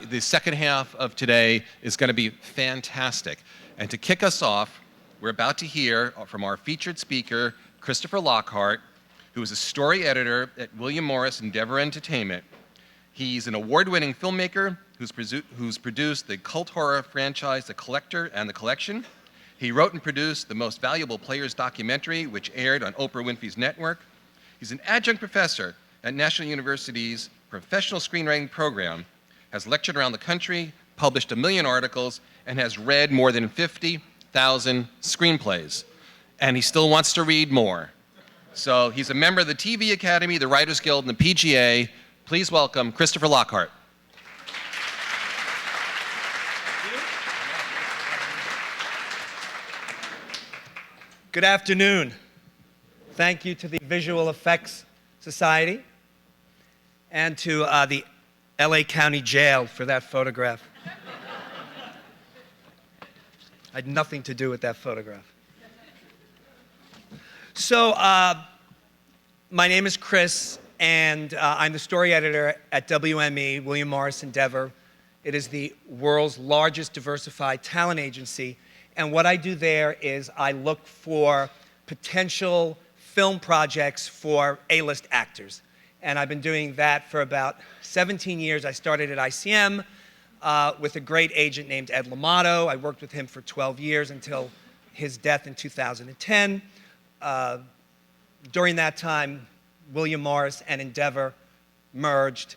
The second half of today is going to be fantastic. And to kick us off, we're about to hear from our featured speaker, Christopher Lockhart, who is a story editor at William Morris Endeavor Entertainment. He's an award-winning filmmaker who's produced the cult horror franchise The Collector and The Collection. He wrote and produced The Most Valuable Players documentary, which aired on Oprah Winfrey's network. He's an adjunct professor at National University's professional screenwriting program, has lectured around the country, published 1 million articles, and has read more than 50,000 screenplays. And he still wants to read more. So he's a member of the TV Academy, the Writers Guild, and the PGA. Please welcome Christopher Lockhart. Good afternoon. Thank you to the Visual Effects Society and to the LA County Jail for that photograph. I had nothing to do with that photograph. So, my name is Chris, and I'm the story editor at WME, William Morris Endeavor. It is the world's largest diversified talent agency. And what I do there is I look for potential film projects for A-list actors. And I've been doing that for about 17 years. I started at ICM with a great agent named Ed L'Amato. I worked with him for 12 years until his death in 2010. During that time, William Morris and Endeavor merged,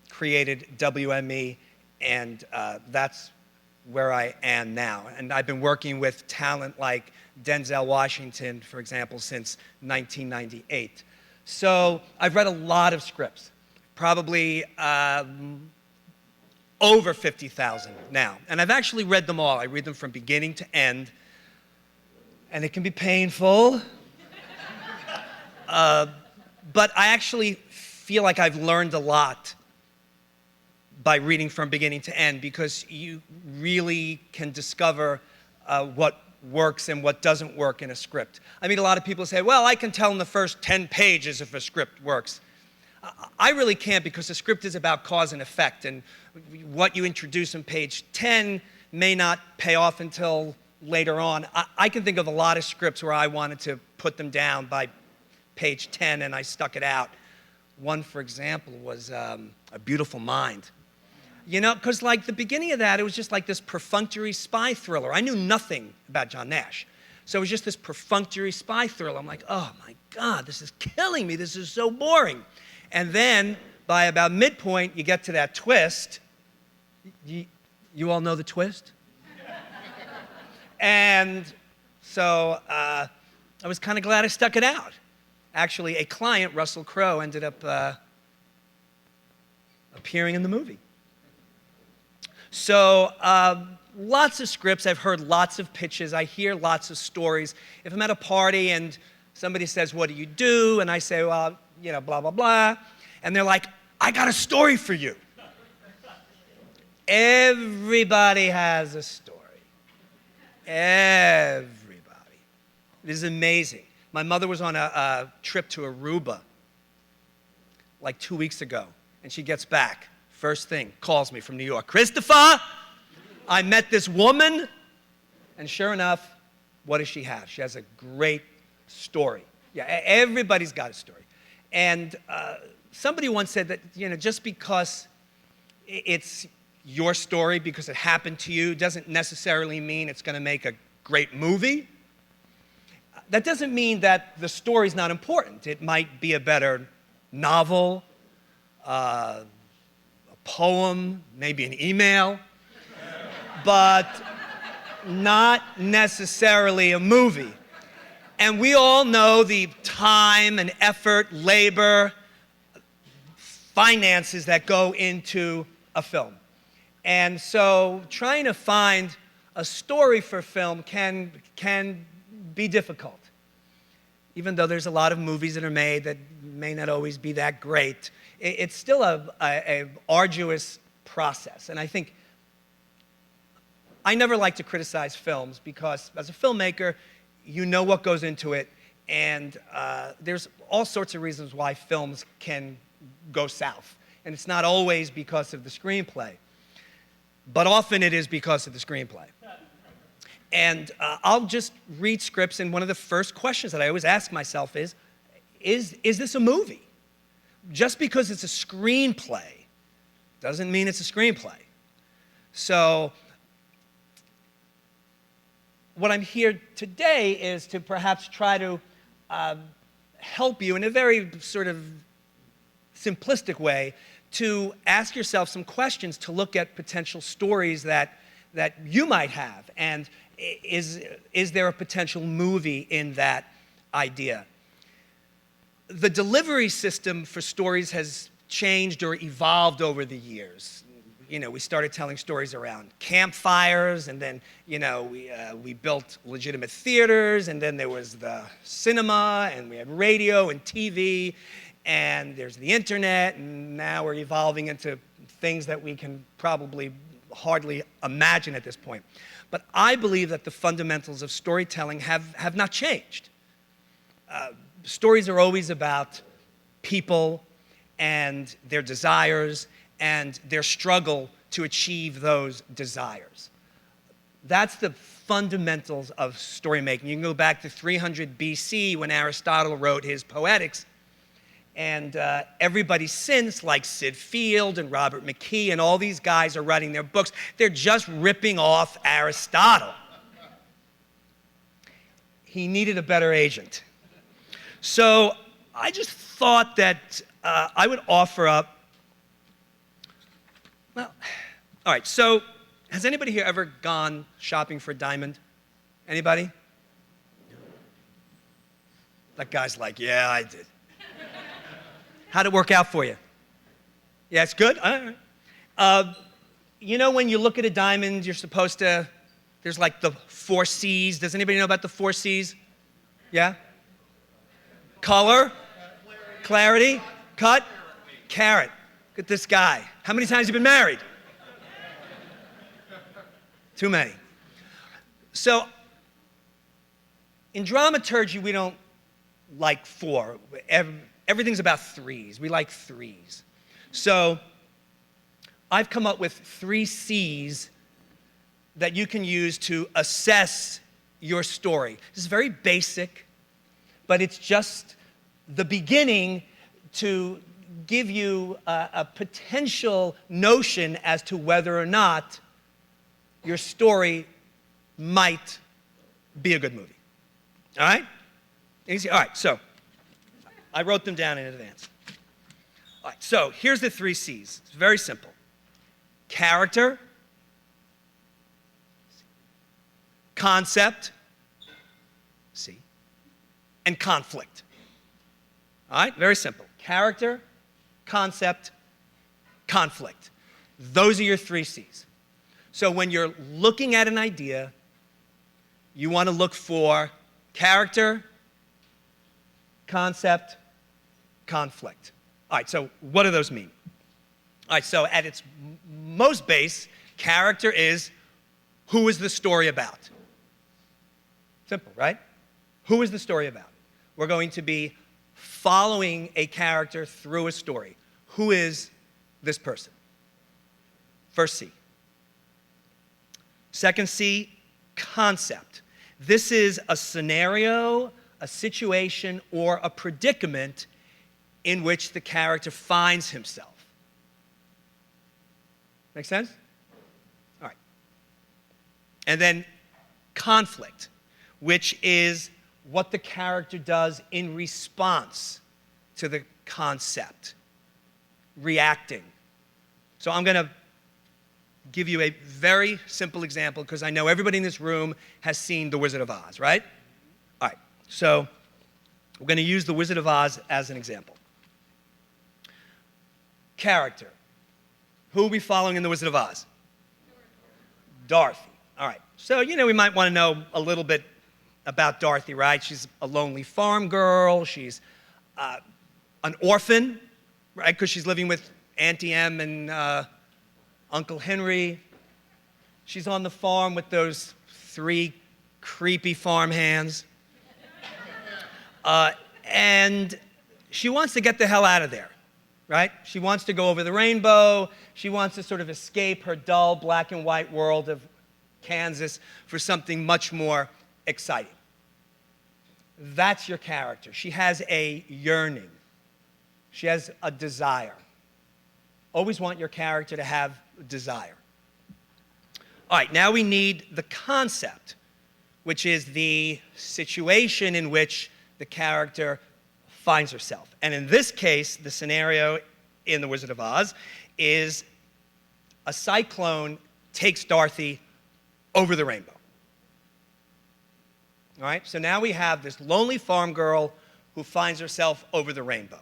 created WME, and that's where I am now. And I've been working with talent like Denzel Washington, for example, since 1998. So I've read a lot of scripts, probably over 50,000 now. And I've actually read them all. I read them from beginning to end. And it can be painful. But I actually feel like I've learned a lot by reading from beginning to end, because you really can discover what works and what doesn't work in a script. I mean, a lot of people say, well, I can tell in the first 10 pages if a script works. I really can't, because the script is about cause and effect, and what you introduce in page 10 may not pay off until later on. I can think of a lot of scripts where I wanted to put them down by page 10 and I stuck it out. One, for example, was A Beautiful Mind. You know, because like the beginning of that, it was just like this perfunctory spy thriller. I knew nothing about John Nash. So it was just this perfunctory spy thriller. I'm like, oh my God, this is killing me. This is so boring. And then by about midpoint, you get to that twist. You all know the twist? And so I was kind of glad I stuck it out. Actually, a client, Russell Crowe, ended up appearing in the movie. So lots of scripts. I've heard lots of pitches. I hear lots of stories. If I'm at a party and somebody says, what do you do? And I say, well, you know, blah, blah, blah. And they're like, I got a story for you. Everybody has a story. Everybody. It is amazing. My mother was on a trip to Aruba like 2 weeks ago, and she gets back. First thing, calls me from New York. Christopher, I met this woman, and sure enough, what does she have? She has a great story. Yeah, everybody's got a story. And somebody once said that, you know, just because it's your story, because it happened to you, doesn't necessarily mean it's going to make a great movie. That doesn't mean that the story's not important. It might be a better novel, a poem, maybe an email, but not necessarily a movie. And we all know the time and effort, labor, finances that go into a film. And so trying to find a story for film can be difficult. Even though there's a lot of movies that are made that may not always be that great, it's still a arduous process. And I think I never like to criticize films, because as a filmmaker, you know what goes into it, and there's all sorts of reasons why films can go south. and it's not always because of the screenplay. But often it is because of the screenplay. And I'll just read scripts, and one of the first questions that I always ask myself is this a movie? Just because it's a screenplay doesn't mean it's a screenplay. So what I'm here today is to perhaps try to help you in a very sort of simplistic way to ask yourself some questions to look at potential stories that you might have. And is there a potential movie in that idea? The delivery system for stories has changed or evolved over the years. You know, we started telling stories around campfires, and then, you know, we built legitimate theaters, and then there was the cinema, and we had radio and TV, and there's the internet, and now we're evolving into things that we can probably hardly imagine at this point. But I believe that the fundamentals of storytelling have not changed. Stories are always about people and their desires and their struggle to achieve those desires. That's the fundamentals of story making. You can go back to 300 BC when Aristotle wrote his Poetics, and everybody since, like Sid Field and Robert McKee and all these guys are writing their books, they're just ripping off Aristotle. He needed a better agent. So I just thought that I would offer up, well, all right, so has anybody here ever gone shopping for a diamond? Anybody? That guy's like, yeah, I did. How'd it work out for you? Yeah, it's good? All right. You know when you look at a diamond, you're supposed to, there's like the 4 C's. Does anybody know about the 4 C's? Yeah? Color, clarity, cut, carat. Look at this guy. How many times have you been married? Too many. So in dramaturgy, we don't like 4. Everything's about 3s. We like 3s. So I've come up with 3 C's that you can use to assess your story. This is very basic, but it's just the beginning to give you a potential notion as to whether or not your story might be a good movie. All right? Easy? All right, so I wrote them down in advance. All right, so here's the 3 C's. It's very simple. Character, concept, C, and conflict. All right, very simple. Character, concept, conflict. Those are your 3 C's. So when you're looking at an idea, you want to look for character, concept, conflict. All right, so what do those mean? All right, so at its most base, character is who is the story about? Simple, right? Who is the story about? We're going to be following a character through a story. Who is this person? First C. Second C, concept. This is a scenario, a situation, or a predicament in which the character finds himself. Make sense? All right. And then conflict, which is what the character does in response to the concept, reacting. So I'm going to give you a very simple example because I know everybody in this room has seen The Wizard of Oz, right? All right, so we're going to use The Wizard of Oz as an example. Character. Who are we following in The Wizard of Oz? Dorothy. All right, so you know we might want to know a little bit about Dorothy, right? She's a lonely farm girl. She's an orphan, right? Because she's living with Auntie Em and Uncle Henry. She's on the farm with those 3 creepy farm hands. And she wants to get the hell out of there, right? She wants to go over the rainbow. She wants to sort of escape her dull black and white world of Kansas for something much more exciting. That's your character. She has a yearning. She has a desire. Always want your character to have desire. All right, now we need the concept, which is the situation in which the character finds herself. And in this case, the scenario in The Wizard of Oz is a cyclone takes Dorothy over the rainbow. All right, so now we have this lonely farm girl who finds herself over the rainbow.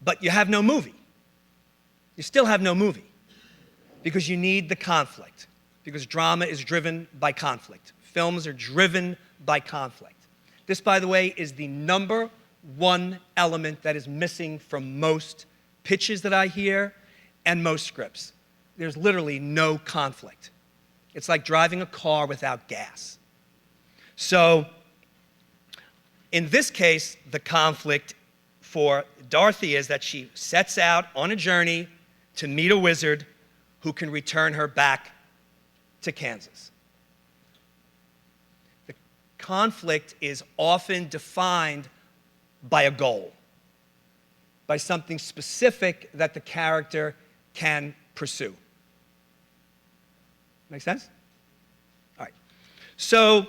But you have no movie. You still have no movie because you need the conflict, because drama is driven by conflict. Films are driven by conflict. This, by the way, is the number one element that is missing from most pitches that I hear and most scripts. There's literally no conflict. It's like driving a car without gas. So, in this case, the conflict for Dorothy is that she sets out on a journey to meet a wizard who can return her back to Kansas. The conflict is often defined by a goal, by something specific that the character can pursue. Make sense? All right. So,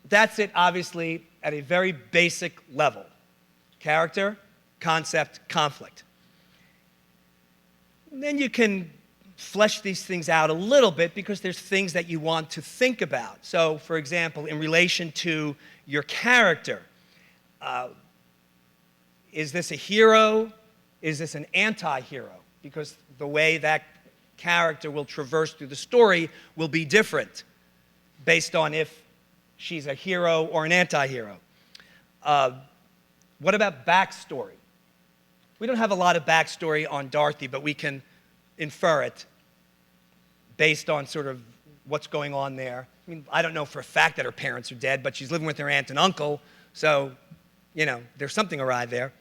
that's it, obviously, at a very basic level. Character, concept, conflict. And then you can flesh these things out a little bit because there's things that you want to think about. So, for example, in relation to your character, is this a hero? Is this an anti-hero? Because the way that character will traverse through the story will be different based on if she's a hero or an anti-hero. What about backstory? We don't have a lot of backstory on Dorothy, but we can infer it based on sort of what's going on there. I mean, I don't know for a fact that her parents are dead, but she's living with her aunt and uncle, so, you know, there's something awry there.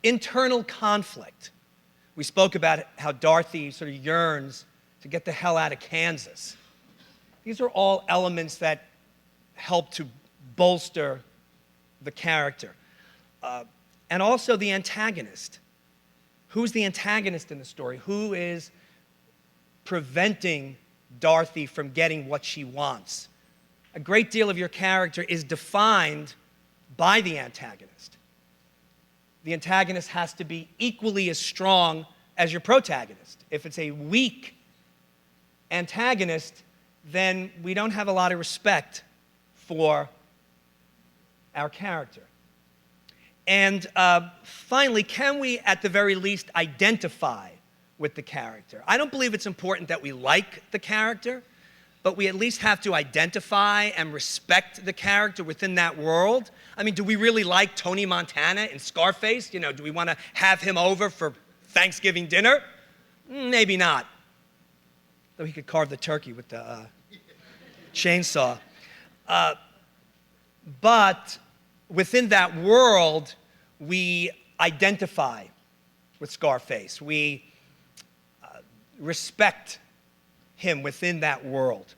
Internal conflict. We spoke about how Dorothy sort of yearns to get the hell out of Kansas. These are all elements that help to bolster the character. And also the antagonist. Who's the antagonist in the story? Who is preventing Dorothy from getting what she wants? A great deal of your character is defined by the antagonist. The antagonist has to be equally as strong as your protagonist. If it's a weak antagonist, then we don't have a lot of respect for our character. And finally, can we at the very least identify with the character? I don't believe it's important that we like the character, but we at least have to identify and respect the character within that world. I mean, do we really like Tony Montana in Scarface? You know, do we want to have him over for Thanksgiving dinner? Maybe not. Though he could carve the turkey with the chainsaw. But within that world, we identify with Scarface. We respect him within that world.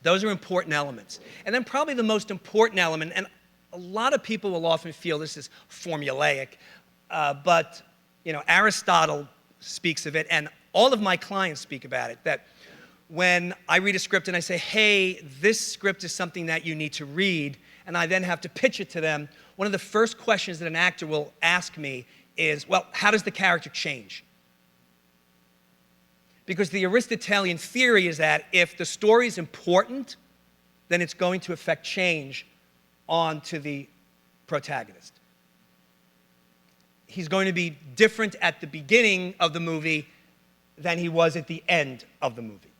Those are important elements. And then probably the most important element, and a lot of people will often feel this is formulaic, but you know, Aristotle speaks of it, and all of my clients speak about it, that when I read a script and I say, hey, this script is something that you need to read, and I then have to pitch it to them, one of the first questions that an actor will ask me is, well, how does the character change? Because the Aristotelian theory is that if the story is important, then it's going to affect change onto the protagonist. He's going to be different at the beginning of the movie than he was at the end of the movie.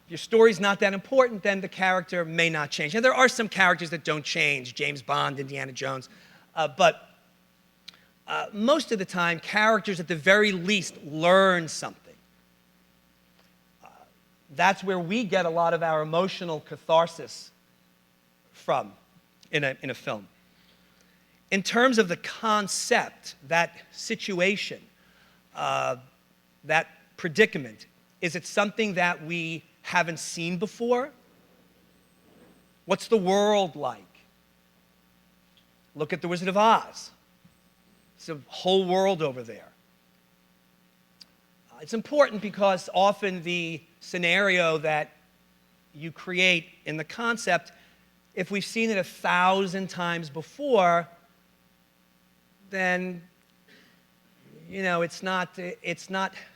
If your story's not that important, then the character may not change. And there are some characters that don't change, James Bond, Indiana Jones, but most of the time, characters at the very least learn something. That's where we get a lot of our emotional catharsis from. in a film. In terms of the concept, that situation, that predicament, is it something that we haven't seen before? What's the world like? Look at The Wizard of Oz. It's a whole world over there. It's important because often the scenario that you create in the concept, if we've seen it 1,000 times before, then, you know, it's not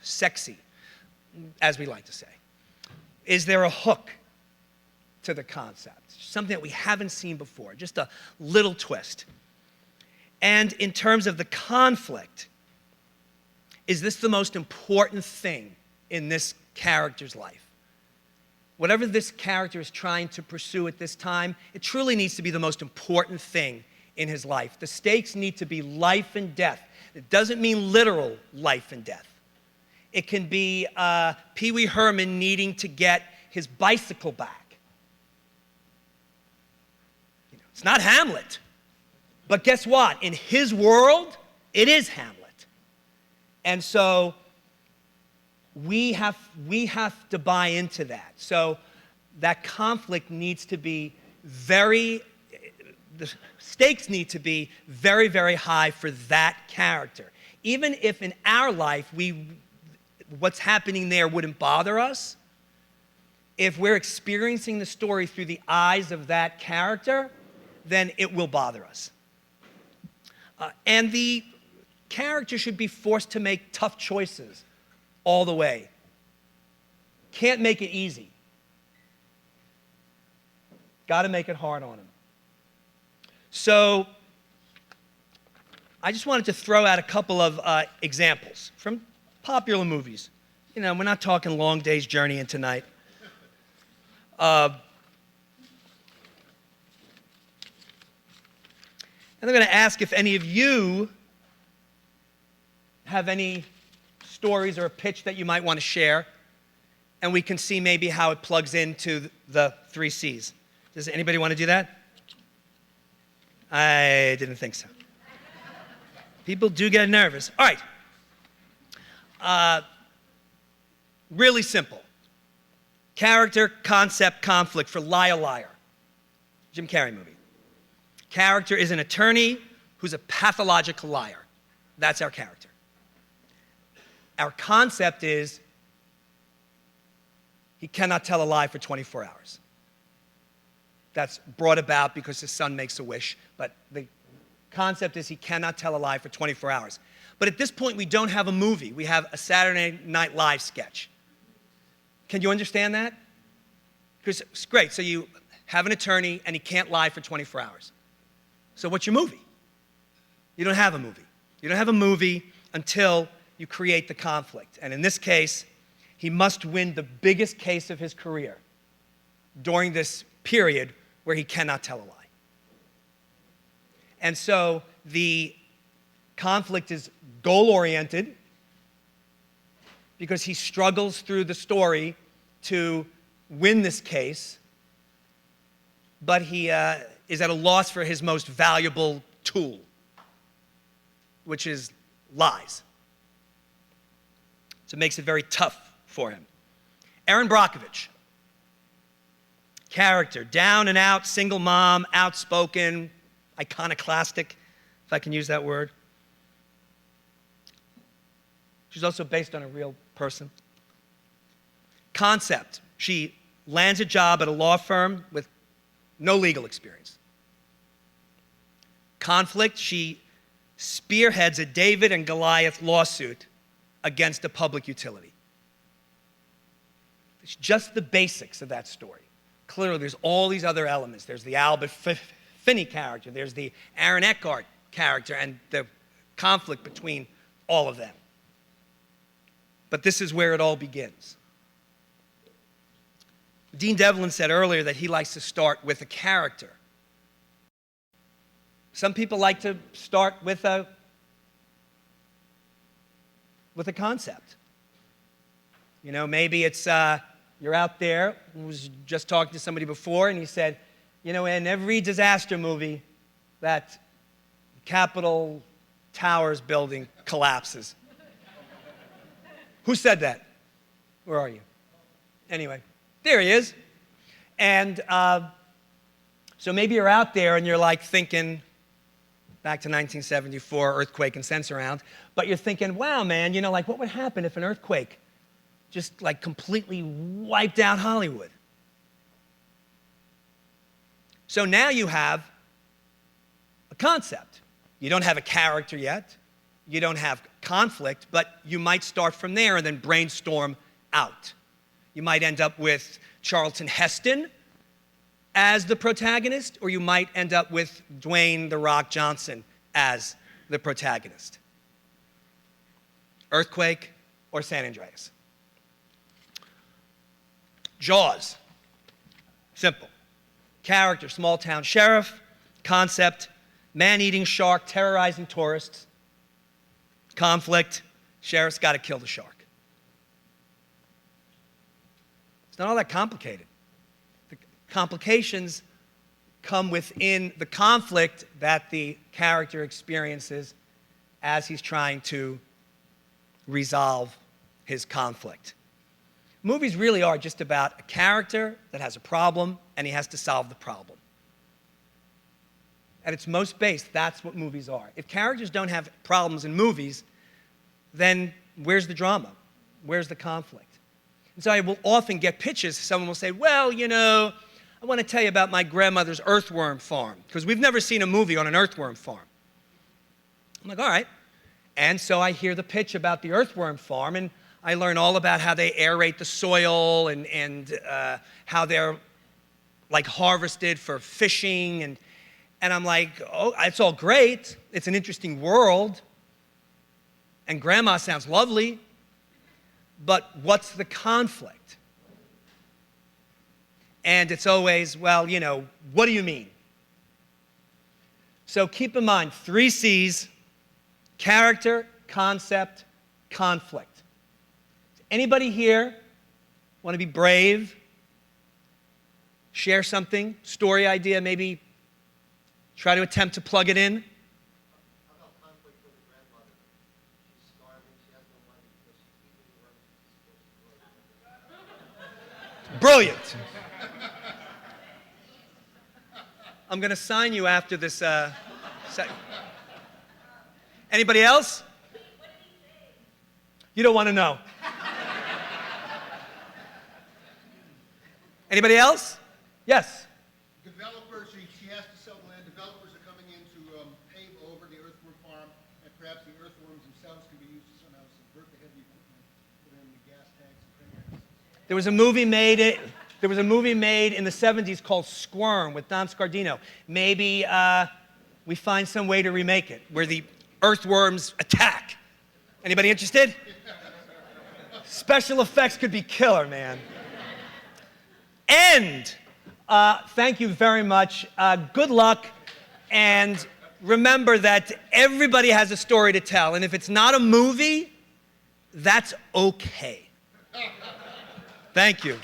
sexy, as we like to say. Is there a hook to the concept? Something that we haven't seen before, just a little twist. And in terms of the conflict, is this the most important thing in this character's life? Whatever this character is trying to pursue at this time, it truly needs to be the most important thing in his life. The stakes need to be life and death. It doesn't mean literal life and death. It can be Pee Wee Herman needing to get his bicycle back. You know, it's not Hamlet. But guess what? In his world, it is Hamlet. And so we have to buy into that. So that conflict needs to be the stakes need to be very, very high for that character. Even if in our life, what's happening there wouldn't bother us, if we're experiencing the story through the eyes of that character, then it will bother us. And the character should be forced to make tough choices all the way. Can't make it easy. Got to make it hard on him. So I just wanted to throw out a couple of examples from popular movies. You know, we're not talking Long Day's Journey into Night. And I'm going to ask if any of you have any stories or a pitch that you might want to share, and we can see maybe how it plugs into the 3 C's. Does anybody want to do that? I didn't think so. People do get nervous. All right. Really simple. Character, concept, conflict for Liar Liar. Jim Carrey movie. Character is an attorney who's a pathological liar. That's our character. Our concept is he cannot tell a lie for 24 hours. That's brought about because his son makes a wish, but the concept is he cannot tell a lie for 24 hours. But at this point, we don't have a movie. We have a Saturday Night Live sketch. Can you understand that? Because it's great. So you have an attorney, and he can't lie for 24 hours. So what's your movie? You don't have a movie. You don't have a movie until you create the conflict. And in this case, he must win the biggest case of his career during this period where he cannot tell a lie. And so the conflict is goal-oriented because he struggles through the story to win this case, but he is at a loss for his most valuable tool, which is lies. So it makes it very tough for him. Erin Brockovich. Character, down and out, single mom, outspoken, iconoclastic, if I can use that word. She's also based on a real person. Concept, she lands a job at a law firm with no legal experience. Conflict, she spearheads a David and Goliath lawsuit against a public utility. It's just the basics of that story. Clearly, there's all these other elements. There's the Albert Finney character. There's the Aaron Eckhart character and the conflict between all of them. But this is where it all begins. Dean Devlin said earlier that he likes to start with a character. Some people like to start with a concept. You know, maybe it's you're out there. I was just talking to somebody before, and he said, You know, in every disaster movie, that Capitol Towers building collapses. Who said that? Where are you? Anyway, there he is. And so maybe you're out there and you're like thinking, back to 1974, earthquake and sense around, but you're thinking, wow, man, you know, like what would happen if an earthquake just like completely wiped out Hollywood? So now you have a concept. You don't have a character yet. You don't have conflict, but you might start from there and then brainstorm out. You might end up with Charlton Heston as the protagonist, or you might end up with Dwayne "The Rock" Johnson as the protagonist. Earthquake or San Andreas? Jaws. Simple. Character, small town sheriff. Concept, man-eating shark terrorizing tourists. Conflict, sheriff's got to kill the shark. It's not all that complicated. The complications come within the conflict that the character experiences as he's trying to resolve his conflict. Movies really are just about a character that has a problem and he has to solve the problem. At its most base, that's what movies are. If characters don't have problems in movies, then where's the drama? Where's the conflict? And so I will often get pitches. Someone will say, well, you know, I want to tell you about my grandmother's earthworm farm, because we've never seen a movie on an earthworm farm. I'm like, all right. And so I hear the pitch about the earthworm farm, and I learn all about how they aerate the soil and how they're like harvested for fishing. And I'm like, oh, it's all great. It's an interesting world. And grandma sounds lovely. But what's the conflict? And it's always, well, you know, what do you mean? So keep in mind, 3 C's: character, concept, conflict. Anybody here want to be brave? Share something, story idea, maybe try to attempt to plug it in? How about conflict with the grandmother? She's starving, she has no money because she's eating the worms she's supposed to grow. Brilliant. I'm going to sign you after this. Anybody else? You don't want to know. Anybody else? Yes. Developers, she has to sell the land. Developers are coming in to pave over the earthworm farm, and perhaps the earthworms themselves can be used to somehow subvert the heavy equipment, put in the gas tanks and train. There was a movie made in the 70s called Squirm with Don Scardino. Maybe we find some way to remake it where the earthworms attack. Anybody interested? Special effects could be killer, man. And thank you very much. Good luck. And remember that everybody has a story to tell. And if it's not a movie, that's okay. Thank you.